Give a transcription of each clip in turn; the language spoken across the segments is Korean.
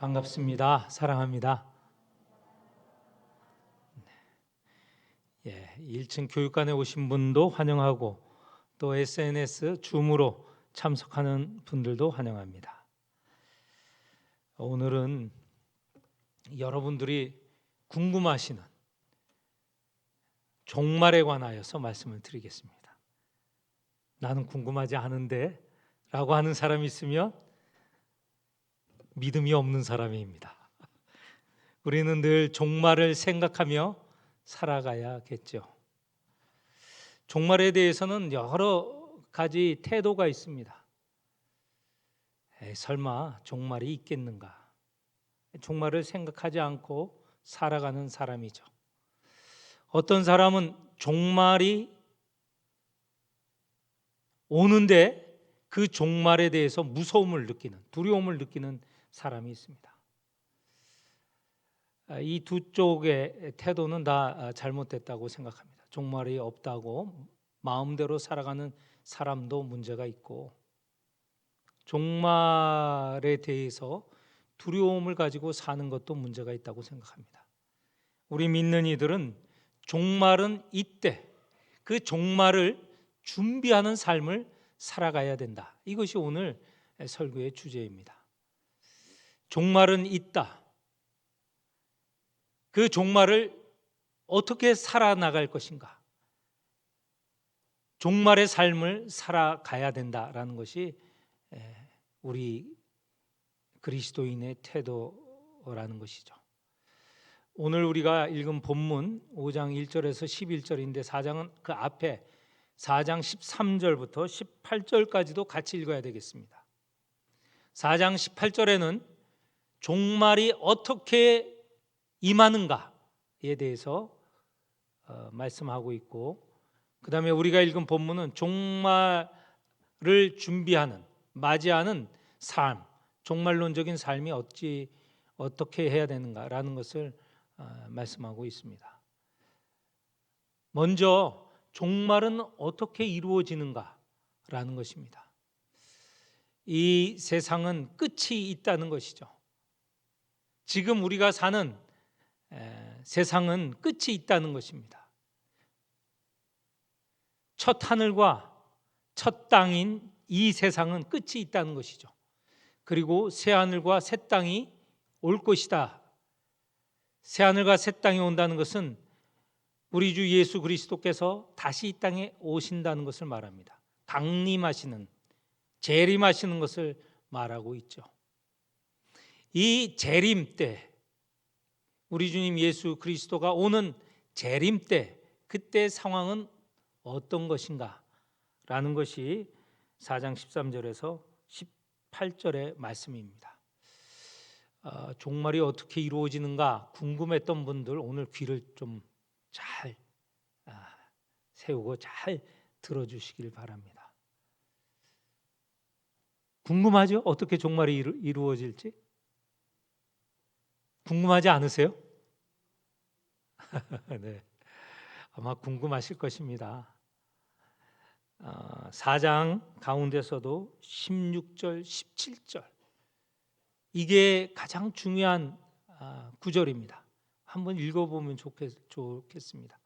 반갑습니다. 사랑합니다. 1층 교육관에 오신 분도 환영하고 또 SNS 줌으로 참석하는 분들도 환영합니다. 오늘은 여러분들이 궁금하시는 종말에 관하여서 말씀을 드리겠습니다. 나는 궁금하지 않은데 라고 하는 사람이 있으면 믿음이 없는 사람입니다. 우리는 늘 종말을 생각하며 살아가야겠죠. 종말에 대해서는 여러 가지 태도가 있습니다. 설마 종말이 있겠는가? 종말을 생각하지 않고 살아가는 사람이죠. 어떤 사람은 종말이 오는데 그 종말에 대해서 무서움을 느끼는, 두려움을 느끼는 사람이 있습니다. 이 두 쪽의 태도는 다 잘못됐다고 생각합니다. 종말이 없다고 마음대로 살아가는 사람도 문제가 있고, 종말에 대해서 두려움을 가지고 사는 것도 문제가 있다고 생각합니다. 우리 믿는 이들은 종말은 이때, 그 종말을 준비하는 삶을 살아가야 된다. 이것이 오늘 설교의 주제입니다. 종말은 있다. 그 종말을 어떻게 살아나갈 것인가? 종말의 삶을 살아가야 된다라는 것이 우리 그리스도인의 태도라는 것이죠. 오늘 우리가 읽은 본문 5장 1절에서 11절인데 4장은 그 앞에 4장 13절부터 18절까지도 같이 읽어야 되겠습니다. 4장 18절에는 종말이 어떻게 임하는가에 대해서 말씀하고 있고, 그 다음에 우리가 읽은 본문은 종말을 준비하는, 맞이하는 삶, 종말론적인 삶이 어떻게 해야 되는가라는 것을 말씀하고 있습니다. 먼저 종말은 어떻게 이루어지는가라는 것입니다. 이 세상은 끝이 있다는 것이죠. 지금 우리가 사는 세상은 끝이 있다는 것입니다. 첫 하늘과 첫 땅인 이 세상은 끝이 있다는 것이죠. 그리고 새 하늘과 새 땅이 올 것이다. 새 하늘과 새 땅이 온다는 것은 우리 주 예수 그리스도께서 다시 이 땅에 오신다는 것을 말합니다. 강림하시는, 재림하시는 것을 말하고 있죠. 이 재림 때, 우리 주님 예수 그리스도가 오는 재림 때, 그때 상황은 어떤 것인가 라는 것이 4장 13절에서 18절의 말씀입니다. 종말이 어떻게 이루어지는가 궁금했던 분들 오늘 귀를 좀 잘 세우고 잘 들어주시길 바랍니다. 궁금하죠? 어떻게 종말이 이루어질지? 궁금하지 않으세요? 네, 아마 궁금하실 것입니다. 4장 가운데서도 16절, 17절 이게 가장 중요한 구절입니다. 한번 읽어보면 좋겠습니다.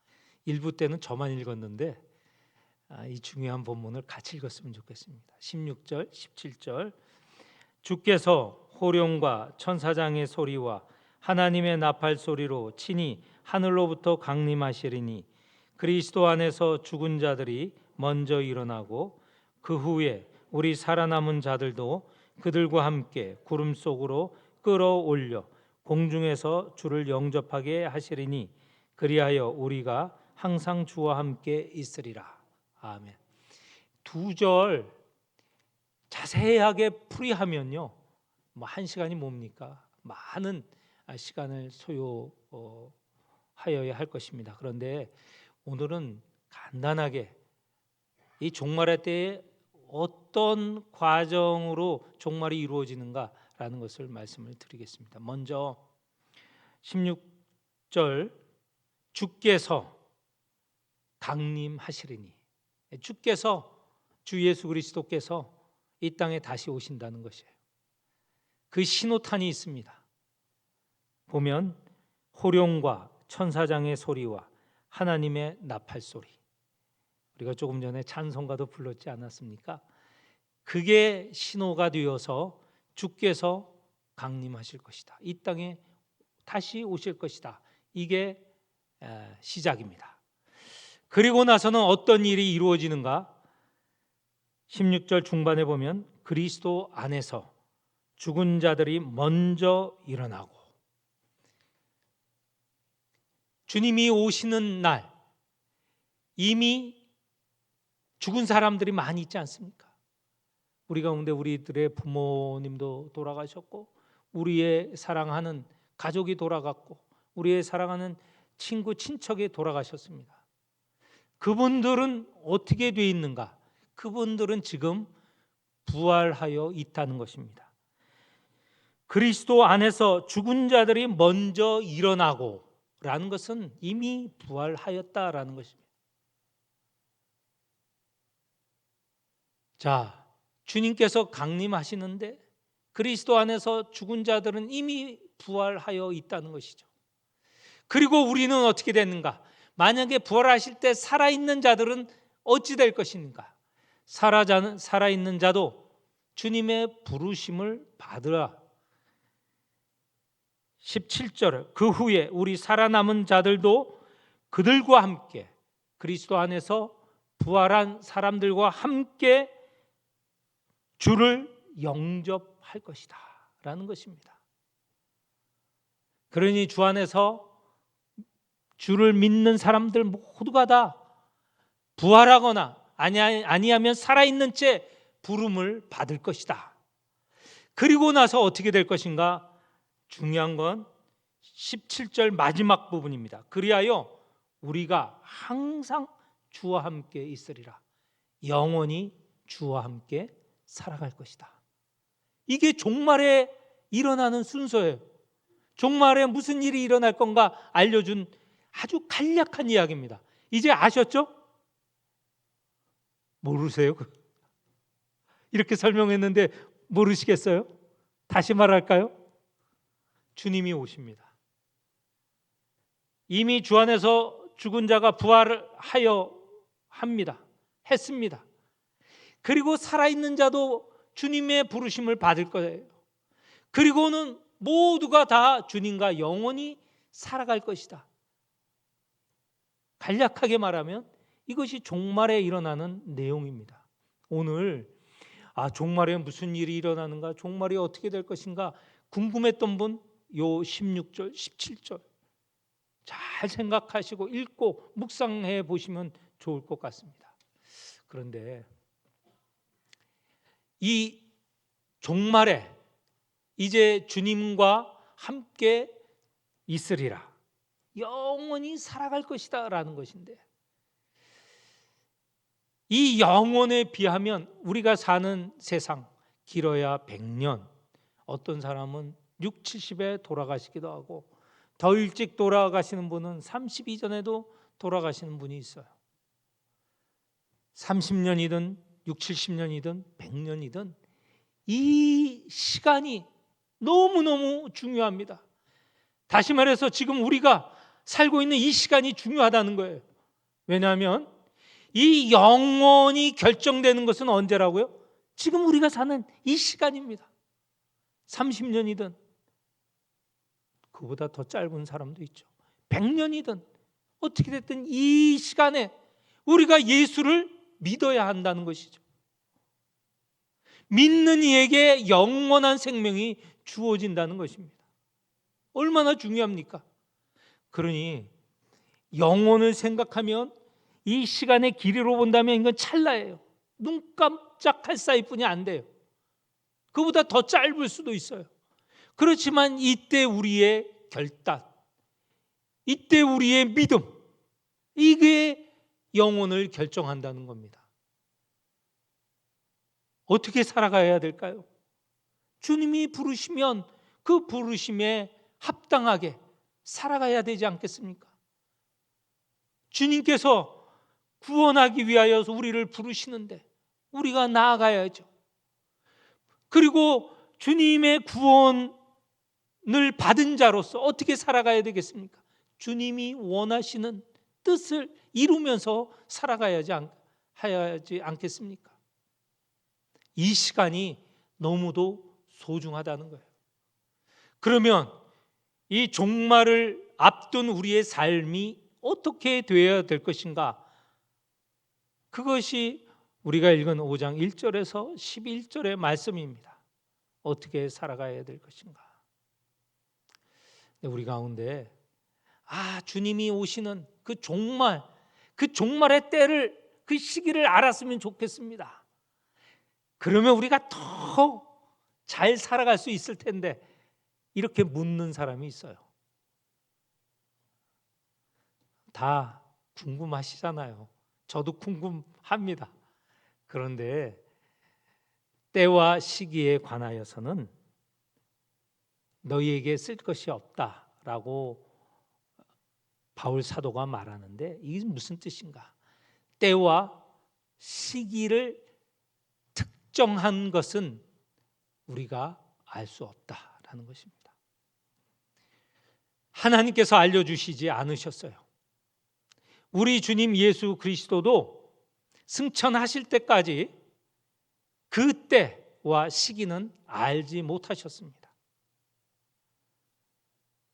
1부 때는 저만 읽었는데 이 중요한 본문을 같이 읽었으면 좋겠습니다. 16절, 17절 주께서 호령과 천사장의 소리와 하나님의 나팔 소리로 친히 하늘로부터 강림하시리니 그리스도 안에서 죽은 자들이 먼저 일어나고 그 후에 우리 살아남은 자들도 그들과 함께 구름 속으로 끌어올려 공중에서 주를 영접하게 하시리니 그리하여 우리가 항상 주와 함께 있으리라. 아멘. 두 절 자세하게 풀이하면요, 뭐 한 시간이 뭡니까? 많은 시간을 소요하여야 할 것입니다. 그런데 오늘은 간단하게 이 종말의 때에 어떤 과정으로 종말이 이루어지는가라는 것을 말씀을 드리겠습니다. 먼저 16절 주께서 강림하시리니, 주께서, 주 예수 그리스도께서 이 땅에 다시 오신다는 것이에요. 그 신호탄이 있습니다. 보면 호령과 천사장의 소리와 하나님의 나팔 소리, 우리가 조금 전에 찬송가도 불렀지 않았습니까? 그게 신호가 되어서 주께서 강림하실 것이다, 이 땅에 다시 오실 것이다, 이게 시작입니다. 그리고 나서는 어떤 일이 이루어지는가? 16절 중반에 보면 그리스도 안에서 죽은 자들이 먼저 일어나고, 주님이 오시는 날 이미 죽은 사람들이 많이 있지 않습니까? 우리 가운데 우리들의 부모님도 돌아가셨고, 우리의 사랑하는 가족이 돌아갔고, 우리의 사랑하는 친구, 친척이 돌아가셨습니다. 그분들은 어떻게 되어 있는가? 그분들은 지금 부활하여 있다는 것입니다. 그리스도 안에서 죽은 자들이 먼저 일어나고 라는 것은 이미 부활하였다라는 것입니다. 자, 주님께서 강림하시는데 그리스도 안에서 죽은 자들은 이미 부활하여 있다는 것이죠. 그리고 우리는 어떻게 됐는가? 만약에 부활하실 때 살아있는 자들은 어찌 될 것인가? 살아있는 자도 주님의 부르심을 받으라. 17절, 그 후에 우리 살아남은 자들도 그들과 함께 그리스도 안에서 부활한 사람들과 함께 주를 영접할 것이다 라는 것입니다. 그러니 주 안에서 주를 믿는 사람들 모두가 다 부활하거나 아니하면 살아있는 채 부름을 받을 것이다. 그리고 나서 어떻게 될 것인가? 중요한 건 17절 마지막 부분입니다. 그리하여 우리가 항상 주와 함께 있으리라. 영원히 주와 함께 살아갈 것이다. 이게 종말에 일어나는 순서예요. 종말에 무슨 일이 일어날 건가 알려준 아주 간략한 이야기입니다. 이제 아셨죠? 모르세요? 이렇게 설명했는데 모르시겠어요? 다시 말할까요? 주님이 오십니다. 이미 주 안에서 죽은 자가 부활하여 했습니다. 그리고 살아있는 자도 주님의 부르심을 받을 거예요. 그리고는 모두가 다 주님과 영원히 살아갈 것이다. 간략하게 말하면 이것이 종말에 일어나는 내용입니다. 오늘 종말에 무슨 일이 일어나는가, 종말이 어떻게 될 것인가 궁금했던 분, 요 16절, 17절 잘 생각하시고 읽고 묵상해 보시면 좋을 것 같습니다. 그런데 이 종말에 이제 주님과 함께 있으리라, 영원히 살아갈 것이다 라는 것인데, 이 영원에 비하면 우리가 사는 세상 길어야 100년, 어떤 사람은 6, 70에 돌아가시기도 하고, 더 일찍 돌아가시는 분은 30 이전에도 돌아가시는 분이 있어요. 30년이든 6, 70년이든 100년이든 이 시간이 너무너무 중요합니다. 다시 말해서 지금 우리가 살고 있는 이 시간이 중요하다는 거예요. 왜냐하면 이 영원이 결정되는 것은 언제라고요? 지금 우리가 사는 이 시간입니다. 30년이든 그보다 더 짧은 사람도 있죠. 100년이든 어떻게 됐든 이 시간에 우리가 예수를 믿어야 한다는 것이죠. 믿는 이에게 영원한 생명이 주어진다는 것입니다. 얼마나 중요합니까? 그러니 영혼을 생각하면 이 시간의 길이로 본다면 이건 찰나예요. 눈 깜짝할 사이뿐이 안 돼요. 그보다 더 짧을 수도 있어요. 그렇지만 이때 우리의 결단, 이때 우리의 믿음, 이게 영혼을 결정한다는 겁니다. 어떻게 살아가야 될까요? 주님이 부르시면 그 부르심에 합당하게 살아가야 되지 않겠습니까? 주님께서 구원하기 위하여 우리를 부르시는데 우리가 나아가야죠. 그리고 주님의 구원을 받은 자로서 어떻게 살아가야 되겠습니까? 주님이 원하시는 뜻을 이루면서 살아가야지 하지 않겠습니까? 이 시간이 너무도 소중하다는 거예요. 그러면 이 종말을 앞둔 우리의 삶이 어떻게 되어야 될 것인가? 그것이 우리가 읽은 5장 1절에서 11절의 말씀입니다. 어떻게 살아가야 될 것인가? 우리 가운데 주님이 오시는 그 종말의 때를, 그 시기를 알았으면 좋겠습니다. 그러면 우리가 더 잘 살아갈 수 있을 텐데, 이렇게 묻는 사람이 있어요. 다 궁금하시잖아요. 저도 궁금합니다. 그런데 때와 시기에 관하여서는 너희에게 쓸 것이 없다라고 바울 사도가 말하는데, 이게 무슨 뜻인가? 때와 시기를 특정한 것은 우리가 알 수 없다라는 것입니다. 하나님께서 알려주시지 않으셨어요. 우리 주님 예수 그리스도도 승천하실 때까지 그 때와 시기는 알지 못하셨습니다.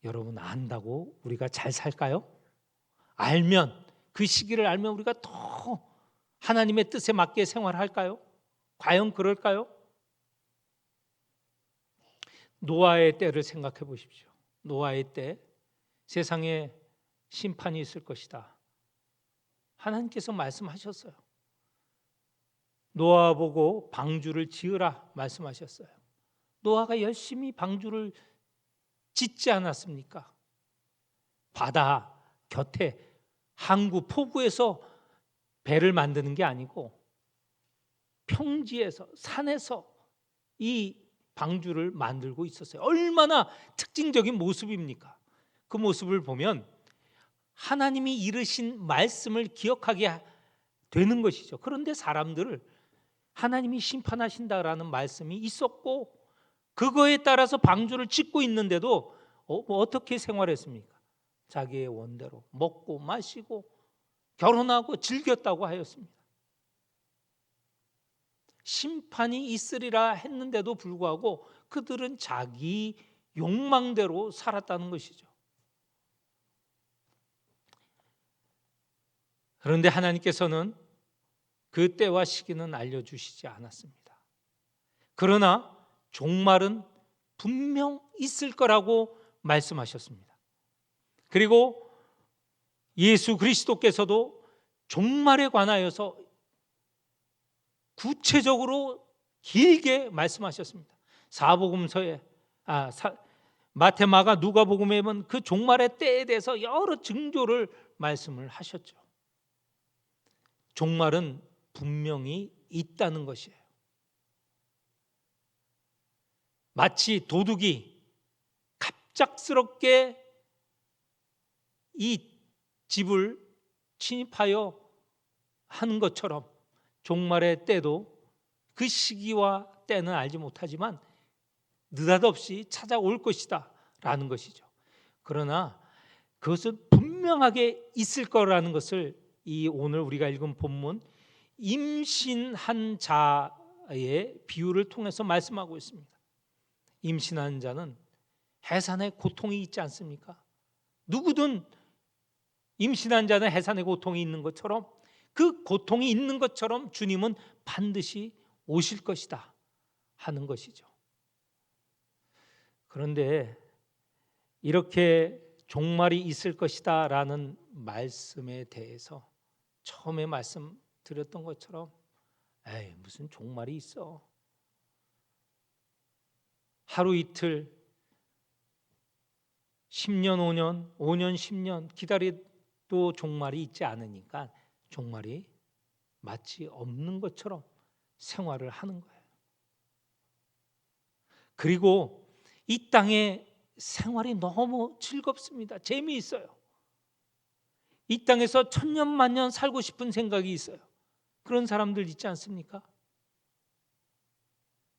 여러분, 안다고 우리가 잘 살까요? 알면, 그 시기를 알면 우리가 더 하나님의 뜻에 맞게 생활할까요? 과연 그럴까요? 노아의 때를 생각해 보십시오. 노아의 때 세상에 심판이 있을 것이다. 하나님께서 말씀하셨어요. 노아 보고 방주를 지으라 말씀하셨어요. 노아가 열심히 방주를 짓지 않았습니까? 바다 곁에 항구 포구에서 배를 만드는 게 아니고 평지에서, 산에서 이 방주를 만들고 있었어요. 얼마나 특징적인 모습입니까? 그 모습을 보면 하나님이 이르신 말씀을 기억하게 되는 것이죠. 그런데 사람들을 하나님이 심판하신다라는 말씀이 있었고, 그거에 따라서 방주를 짓고 있는데도 어떻게 생활했습니까? 자기의 원대로 먹고 마시고 결혼하고 즐겼다고 하였습니다. 심판이 있으리라 했는데도 불구하고 그들은 자기 욕망대로 살았다는 것이죠. 그런데 하나님께서는 그 때와 시기는 알려주시지 않았습니다. 그러나 종말은 분명 있을 거라고 말씀하셨습니다. 그리고 예수 그리스도께서도 종말에 관하여서 구체적으로 길게 말씀하셨습니다. 사복음서에 마태, 마가, 누가복음에 보면 그 종말의 때에 대해서 여러 징조를 말씀을 하셨죠. 종말은 분명히 있다는 것이에요. 마치 도둑이 갑작스럽게 이 집을 침입하여 하는 것처럼 종말의 때도 그 시기와 때는 알지 못하지만 느닷없이 찾아올 것이다 라는 것이죠. 그러나 그것은 분명하게 있을 거라는 것을 이 오늘 우리가 읽은 본문 임신한 자의 비유를 통해서 말씀하고 있습니다. 임신한 자는 해산의 고통이 있지 않습니까? 누구든 임신한 자는 해산의 고통이 있는 것처럼, 그 고통이 있는 것처럼 주님은 반드시 오실 것이다 하는 것이죠. 그런데 이렇게 종말이 있을 것이다 라는 말씀에 대해서 처음에 말씀드렸던 것처럼 무슨 종말이 있어, 하루 이틀 10년 5년 5년 10년 기다려도 종말이 있지 않으니까 종말이 마치 없는 것처럼 생활을 하는 거예요. 그리고 이 땅의 생활이 너무 즐겁습니다. 재미있어요. 이 땅에서 천년만년 살고 싶은 생각이 있어요. 그런 사람들 있지 않습니까?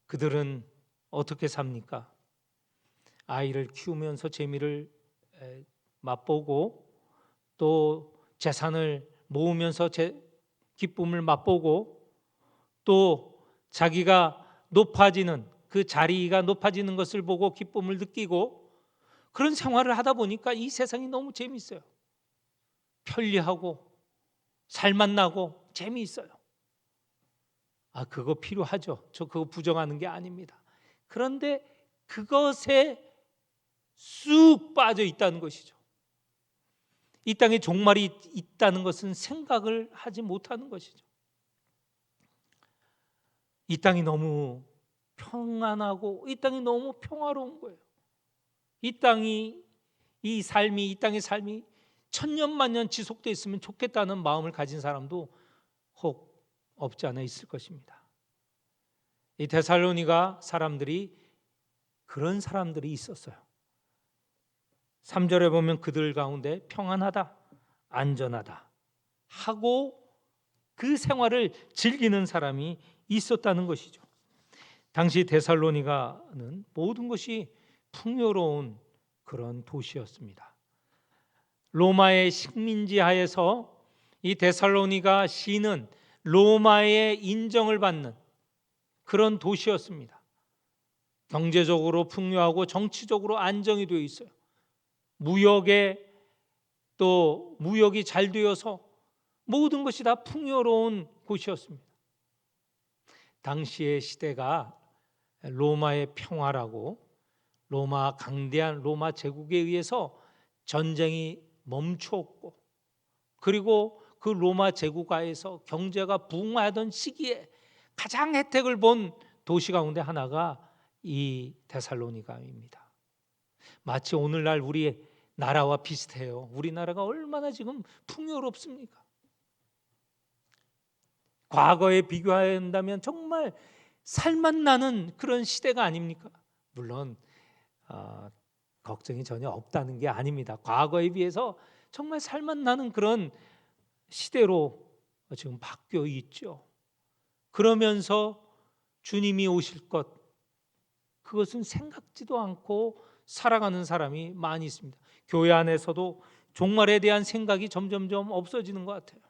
그들은 어떻게 삽니까? 아이를 키우면서 재미를 맛보고 또 재산을 모으면서 기쁨을 맛보고 또 자기가 높아지는 그 자리가 높아지는 것을 보고 기쁨을 느끼고 그런 생활을 하다 보니까 이 세상이 너무 재미있어요. 편리하고 살맛나고 재미있어요. 그거 필요하죠. 저 그거 부정하는 게 아닙니다. 그런데 그것에 쑥 빠져 있다는 것이죠. 이 땅에 종말이 있다는 것은 생각을 하지 못하는 것이죠. 이 땅이 너무 평안하고 이 땅이 너무 평화로운 거예요. 이 땅의 삶이 천년만년 지속됐으면 좋겠다는 마음을 가진 사람도 혹 없지 않아 있을 것입니다. 이 데살로니가 사람들이 그런 사람들이 있었어요. 3절에 보면 그들 가운데 평안하다, 안전하다 하고 그 생활을 즐기는 사람이 있었다는 것이죠. 당시 데살로니가는 모든 것이 풍요로운 그런 도시였습니다. 로마의 식민지 하에서 이 데살로니가 시는 로마의 인정을 받는 그런 도시였습니다. 경제적으로 풍요하고 정치적으로 안정이 되어 있어요. 무역이 잘 되어서 모든 것이 다 풍요로운 곳이었습니다. 당시의 시대가 로마의 평화라고 강대한 로마 제국에 의해서 전쟁이 멈추었고 그리고 그 로마 제국하에서 경제가 부흥하던 시기에 가장 혜택을 본 도시 가운데 하나가 이 데살로니가입니다. 마치 오늘날 우리 나라와 비슷해요. 우리나라가 얼마나 지금 풍요롭습니까? 과거에 비교한다면 정말 살맛 나는 그런 시대가 아닙니까? 물론 걱정이 전혀 없다는 게 아닙니다. 과거에 비해서 정말 살맛 나는 그런 시대로 지금 바뀌어 있죠. 그러면서 주님이 오실 것 그것은 생각지도 않고 살아가는 사람이 많이 있습니다. 교회 안에서도 종말에 대한 생각이 점점점 없어지는 것 같아요.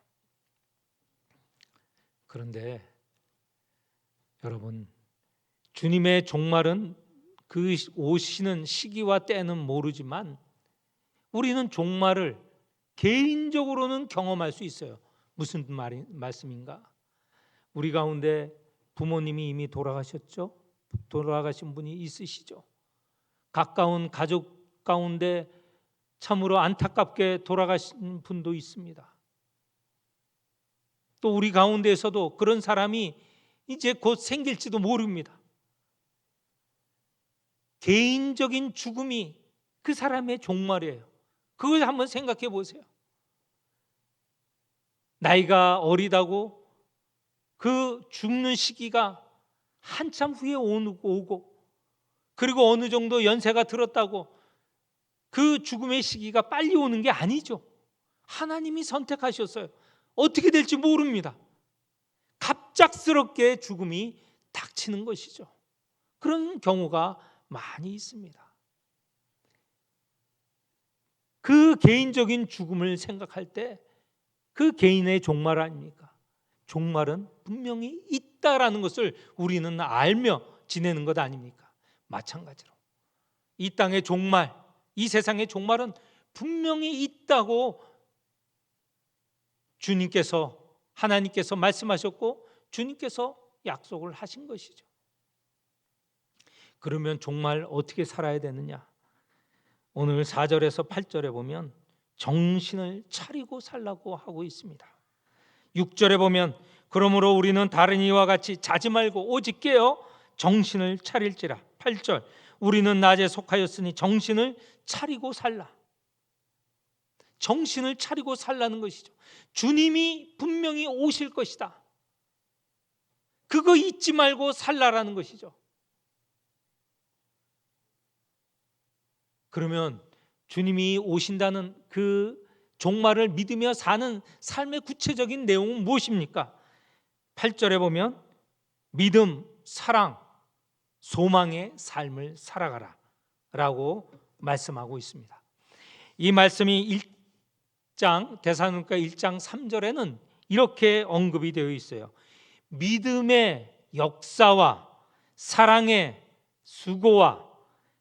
그런데 여러분, 주님의 종말은 그 오시는 시기와 때는 모르지만 우리는 종말을 개인적으로는 경험할 수 있어요. 무슨 말씀인가? 우리 가운데 부모님이 이미 돌아가셨죠? 돌아가신 분이 있으시죠? 가까운 가족 가운데 참으로 안타깝게 돌아가신 분도 있습니다. 또 우리 가운데에서도 그런 사람이 이제 곧 생길지도 모릅니다. 개인적인 죽음이 그 사람의 종말이에요. 그걸 한번 생각해 보세요. 나이가 어리다고 그 죽는 시기가 한참 후에 오고 그리고 어느 정도 연세가 들었다고 그 죽음의 시기가 빨리 오는 게 아니죠. 하나님이 선택하셨어요. 어떻게 될지 모릅니다. 갑작스럽게 죽음이 닥치는 것이죠. 그런 경우가 많이 있습니다. 그 개인적인 죽음을 생각할 때 그 개인의 종말 아닙니까? 종말은 분명히 있다라는 것을 우리는 알며 지내는 것 아닙니까? 마찬가지로 이 땅의 종말, 이 세상의 종말은 분명히 있다고 하나님께서 말씀하셨고 주님께서 약속을 하신 것이죠. 그러면 종말 어떻게 살아야 되느냐? 오늘 4절에서 8절에 보면 정신을 차리고 살라고 하고 있습니다. 6절에 보면 그러므로 우리는 다른 이와 같이 자지 말고 오직 깨어 정신을 차릴지라. 8절 우리는 낮에 속하였으니 정신을 차리고 살라. 정신을 차리고 살라는 것이죠. 주님이 분명히 오실 것이다. 그거 잊지 말고 살라라는 것이죠. 그러면 주님이 오신다는 그 종말을 믿으며 사는 삶의 구체적인 내용은 무엇입니까? 8절에 보면 믿음, 사랑, 소망의 삶을 살아가라 라고 말씀하고 있습니다. 이 말씀이 데살로니가 1장 3절에는 이렇게 언급이 되어 있어요. 믿음의 역사와 사랑의 수고와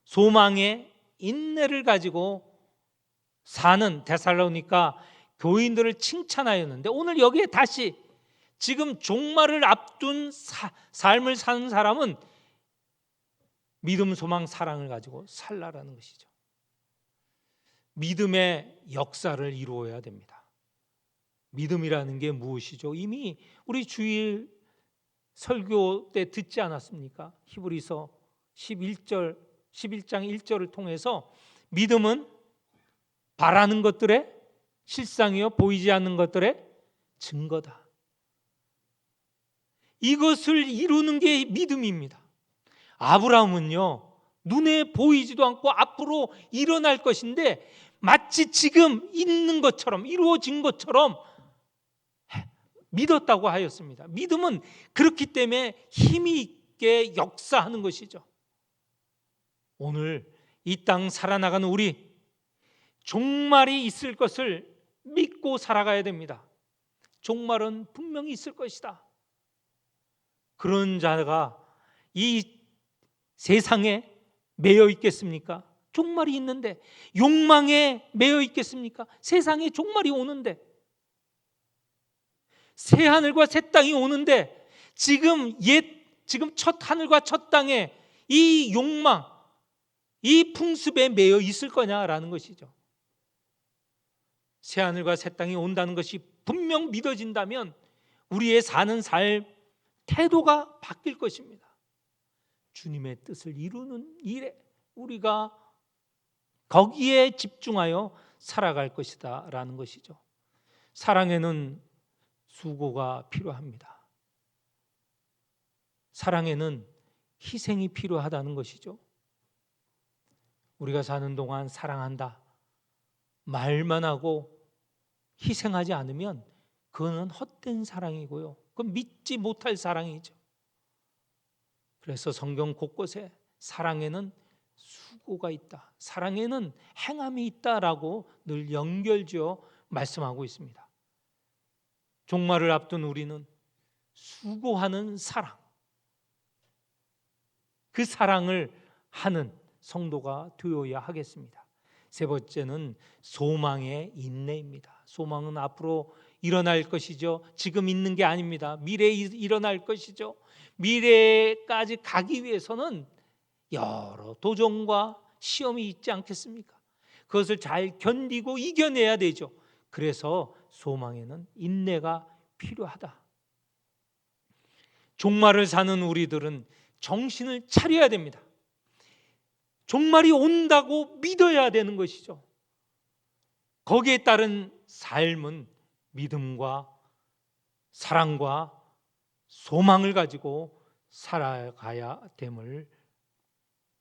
소망의 인내를 가지고 사는 데살로니가 교인들을 칭찬하였는데, 오늘 여기에 다시 지금 종말을 앞둔 삶을 사는 사람은 믿음, 소망, 사랑을 가지고 살라라는 것이죠. 믿음의 역사를 이루어야 됩니다. 믿음이라는 게 무엇이죠? 이미 우리 주일 설교 때 듣지 않았습니까? 히브리서 11장 1절을 통해서 믿음은 바라는 것들의 실상이요 보이지 않는 것들의 증거다. 이것을 이루는 게 믿음입니다. 아브라함은요, 눈에 보이지도 않고 앞으로 일어날 것인데 마치 지금 있는 것처럼, 이루어진 것처럼 믿었다고 하였습니다. 믿음은 그렇기 때문에 힘이 있게 역사하는 것이죠. 오늘 이 땅 살아나가는 우리, 종말이 있을 것을 믿고 살아가야 됩니다. 종말은 분명히 있을 것이다. 그런 자가 이 세상에 매여 있겠습니까? 종말이 있는데. 욕망에 매여 있겠습니까? 세상에 종말이 오는데. 새 하늘과 새 땅이 오는데 지금 첫 하늘과 첫 땅에 이 욕망, 이 풍습에 매여 있을 거냐라는 것이죠. 새 하늘과 새 땅이 온다는 것이 분명 믿어진다면 우리의 사는 삶 태도가 바뀔 것입니다. 주님의 뜻을 이루는 일에 우리가 거기에 집중하여 살아갈 것이다 라는 것이죠. 사랑에는 수고가 필요합니다. 사랑에는 희생이 필요하다는 것이죠. 우리가 사는 동안 사랑한다 말만 하고 희생하지 않으면 그거는 헛된 사랑이고요, 그건 믿지 못할 사랑이죠. 그래서 성경 곳곳에 사랑에는 수고가 있다, 사랑에는 행함이 있다라고 늘 연결지어 말씀하고 있습니다. 종말을 앞둔 우리는 수고하는 사랑, 그 사랑을 하는 성도가 되어야 하겠습니다. 세 번째는 소망의 인내입니다. 소망은 앞으로 일어날 것이죠. 지금 있는 게 아닙니다. 미래에 일어날 것이죠. 미래까지 가기 위해서는 여러 도전과 시험이 있지 않겠습니까? 그것을 잘 견디고 이겨내야 되죠. 그래서 소망에는 인내가 필요하다. 종말을 사는 우리들은 정신을 차려야 됩니다. 종말이 온다고 믿어야 되는 것이죠. 거기에 따른 삶은 믿음과 사랑과 소망을 가지고 살아가야 됨을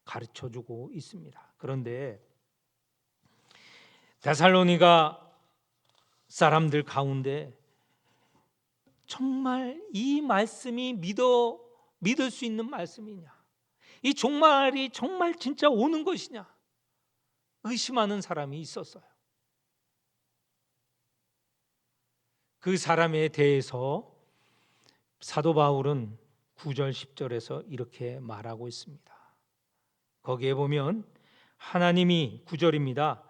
가르쳐주고 있습니다. 그런데 데살로니가 사람들 가운데 정말 이 말씀이 믿을 수 있는 말씀이냐, 이 종말이 정말 진짜 오는 것이냐 의심하는 사람이 있었어요. 그 사람에 대해서 사도 바울은 9절 10절에서 이렇게 말하고 있습니다. 거기에 보면 하나님이 9절입니다.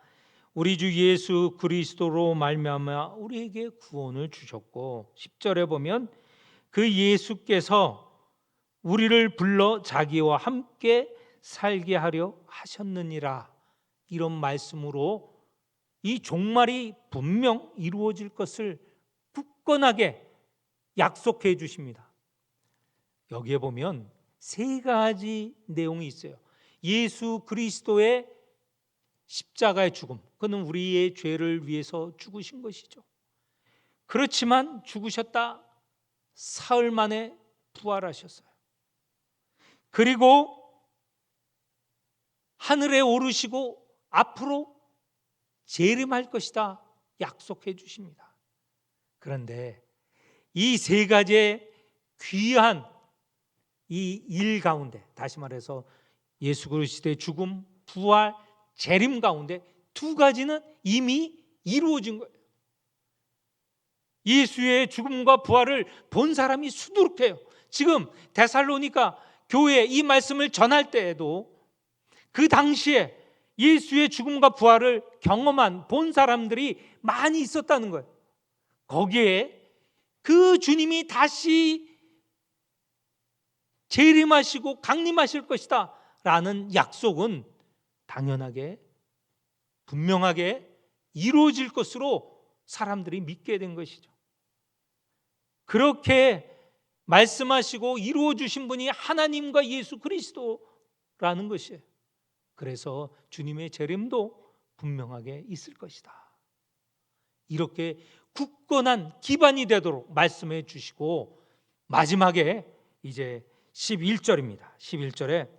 우리 주 예수 그리스도로 말미암아 우리에게 구원을 주셨고, 10절에 보면 그 예수께서 우리를 불러 자기와 함께 살게 하려 하셨느니라. 이런 말씀으로 이 종말이 분명 이루어질 것을 굳건하게 약속해 주십니다. 여기에 보면 세 가지 내용이 있어요. 예수 그리스도의 십자가의 죽음, 그는 우리의 죄를 위해서 죽으신 것이죠. 그렇지만 죽으셨다 사흘 만에 부활하셨어요. 그리고 하늘에 오르시고 앞으로 재림할 것이다 약속해 주십니다. 그런데 이 세 가지의 귀한 이 일 가운데, 다시 말해서 예수 그리스도의 죽음, 부활, 재림 가운데 두 가지는 이미 이루어진 거예요. 예수의 죽음과 부활을 본 사람이 수두룩해요. 지금 데살로니가 교회에 이 말씀을 전할 때에도 그 당시에 예수의 죽음과 부활을 경험한 본 사람들이 많이 있었다는 거예요. 거기에 그 주님이 다시 재림하시고 강림하실 것이다 라는 약속은 당연하게 분명하게 이루어질 것으로 사람들이 믿게 된 것이죠. 그렇게 말씀하시고 이루어 주신 분이 하나님과 예수 그리스도라는 것이에요. 그래서 주님의 재림도 분명하게 있을 것이다. 이렇게 굳건한 기반이 되도록 말씀해 주시고, 마지막에 이제 11절입니다. 11절에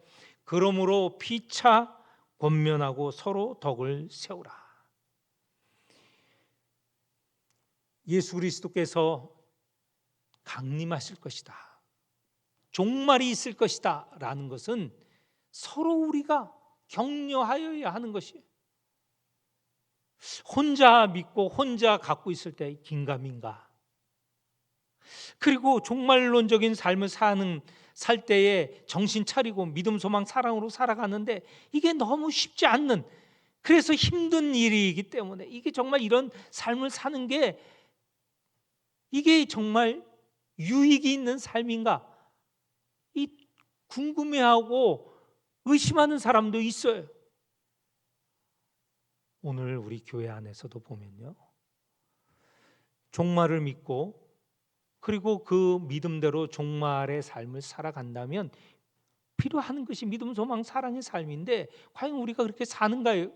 그러므로 피차 권면하고 서로 덕을 세우라. 예수 그리스도께서 강림하실 것이다, 종말이 있을 것이다 라는 것은 서로 우리가 격려하여야 하는 것이에요. 혼자 믿고 혼자 갖고 있을 때 긴가민가, 그리고 종말론적인 삶을 살 때에 정신 차리고 믿음, 소망, 사랑으로 살아가는데 이게 너무 쉽지 않는, 그래서 힘든 일이기 때문에 이게 정말 이런 삶을 사는 게 이게 정말 유익이 있는 삶인가, 이 궁금해하고 의심하는 사람도 있어요. 오늘 우리 교회 안에서도 보면요, 종말을 믿고 그리고 그 믿음대로 종말의 삶을 살아간다면 필요한 것이 믿음, 소망, 사랑의 삶인데 과연 우리가 그렇게 사는가요?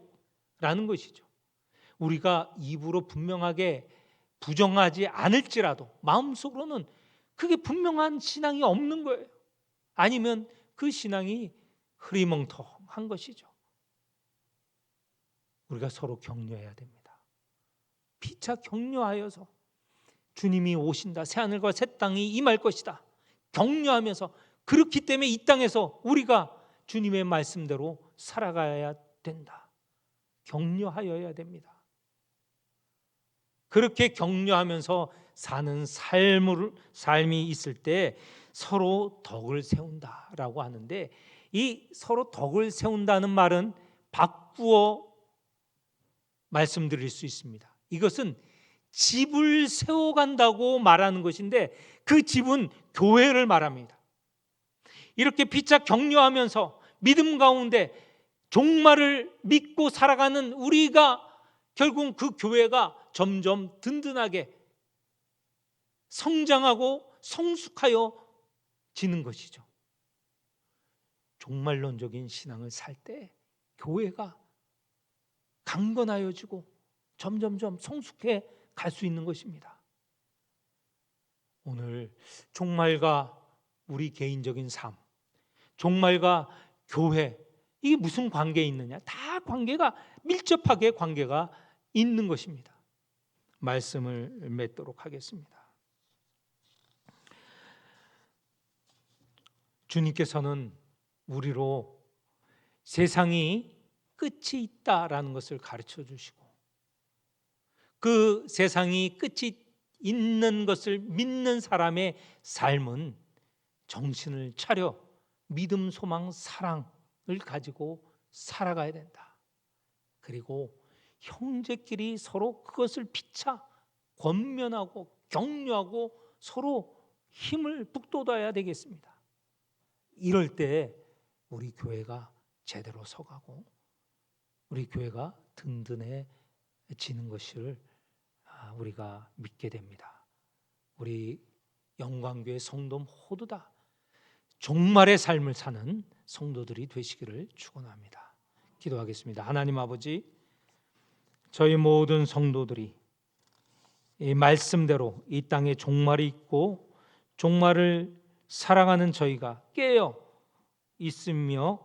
라는 것이죠. 우리가 입으로 분명하게 부정하지 않을지라도 마음속으로는 그게 분명한 신앙이 없는 거예요. 아니면 그 신앙이 흐리멍텅한 것이죠. 우리가 서로 격려해야 됩니다. 피차 격려하여서 주님이 오신다, 새하늘과 새 땅이 임할 것이다 격려하면서, 그렇기 때문에 이 땅에서 우리가 주님의 말씀대로 살아가야 된다, 격려하여야 됩니다. 그렇게 격려하면서 사는 삶이 있을 때 서로 덕을 세운다라고 하는데, 이 서로 덕을 세운다는 말은 바꾸어 말씀드릴 수 있습니다. 이것은 집을 세워간다고 말하는 것인데 그 집은 교회를 말합니다. 이렇게 피차 격려하면서 믿음 가운데 종말을 믿고 살아가는 우리가 결국 그 교회가 점점 든든하게 성장하고 성숙하여 지는 것이죠. 종말론적인 신앙을 살 때 교회가 강건하여지고 점점점 성숙해 갈 수 있는 것입니다. 오늘 종말과 우리 개인적인 삶, 종말과 교회, 이게 무슨 관계에 있느냐? 다 관계가 밀접하게 관계가 있는 것입니다. 말씀을 맺도록 하겠습니다. 주님께서는 우리로 세상이 끝이 있다라는 것을 가르쳐 주시고, 그 세상이 끝이 있는 것을 믿는 사람의 삶은 정신을 차려 믿음, 소망, 사랑을 가지고 살아가야 된다. 그리고 형제끼리 서로 그것을 피차 권면하고 격려하고 서로 힘을 북돋아야 되겠습니다. 이럴 때 우리 교회가 제대로 서가고 우리 교회가 든든해지는 것을 우리가 믿게 됩니다. 우리 영광교회 성도 모두 다 종말의 삶을 사는 성도들이 되시기를 축원합니다. 기도하겠습니다. 하나님 아버지, 저희 모든 성도들이 이 말씀대로 이 땅에 종말이 있고 종말을 살아가는 저희가 깨어 있으며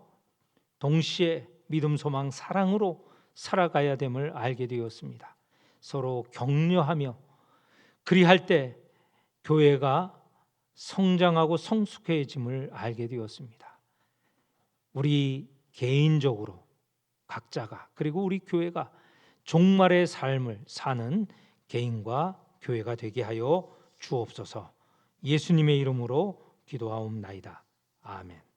동시에 믿음, 소망, 사랑으로 살아가야 됨을 알게 되었습니다. 서로 격려하며 그리할 때 교회가 성장하고 성숙해짐을 알게 되었습니다. 우리 개인적으로 각자가 그리고 우리 교회가 종말의 삶을 사는 개인과 교회가 되게 하여 주옵소서. 예수님의 이름으로 기도하옵나이다. 아멘.